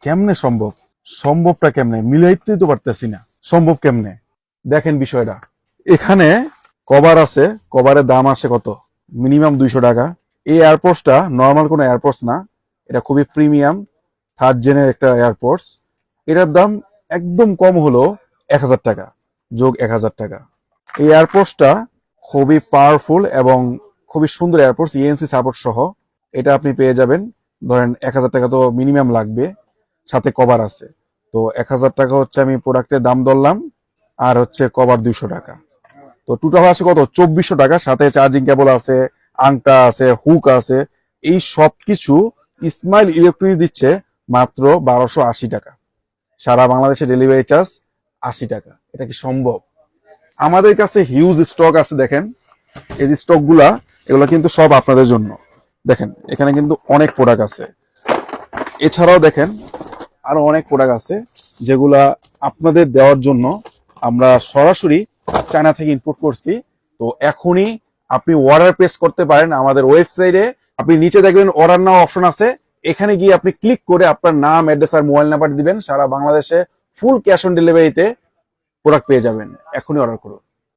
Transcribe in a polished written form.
কেমনে সম্ভব? সম্ভবটা কেমনে? মিলাইতেই তো পারতেছি না। সম্ভব কেমনে? দেখেন বিষয়টা। এখানে কভার আছে, কভারের দাম আসে কত? মিনিমাম 200 টাকা। এই এয়ারপোর্টসটা নর্মাল কোনো এয়ারপোর্টস না, এটা খুবই প্রিমিয়াম থার্ড জেনের একটা এয়ারপোর্টস। এটার দাম একদম কম হলো 1000 টাকা, যোগ 1000 টাকা। এই এয়ারপোর্টসটা খুবই পাওয়ারফুল এবং খুবই সুন্দর এয়ারপোর্টস, ইএনসি সাপোর্ট সহ। এটা আপনি পেয়ে যাবেন, ধরেন 1000 টাকা তো মিনিমাম লাগবে, সাথে কভার আছে। তো 1000 টাকা হচ্ছে আমি প্রোডাক্টের দাম ধরলাম, আর হচ্ছে কভার 200 টাকা। তো টোটাল আসে কত? 2400 টাকা। সাথে চার্জিং কেবল আছে, আংটা আছে, হুক আছে। এই সবকিছু ইসমাইল ইলেকট্রনিক্স দিচ্ছে মাত্র 1280 টাকা। সারা বাংলাদেশে ডেলিভারি চার্জ 80 টাকা। এটা কি সম্ভব? আমাদের কাছে হিউজ স্টক আছে, দেখেন এই যে স্টক গুলা, এগুলো কিন্তু সব আপনাদের জন্য। দেখেন এখানে কিন্তু অনেক প্রোডাক্ট আছে। এছাড়াও দেখেন আরো অনেক প্রোডাক্ট আছে যেগুলা আপনাদের দেওয়ার জন্য আমরা সরাসরি চায়না থেকে ইম্পোর্ট করছি। তো এখনই আপনি অর্ডার প্লেস করতে পারেন আমাদের ওয়েবসাইটে। আপনি নিচে দেখবেন অর্ডার নাও অপশন আছে, এখানে গিয়ে আপনি ক্লিক করে আপনার নাম, অ্যাড্রেস আর মোবাইল নাম্বার দিবেন। সারা বাংলাদেশে ফুল ক্যাশ অন ডেলিভারিতে প্রোডাক্ট পেয়ে যাবেন। এখনই অর্ডার করুন।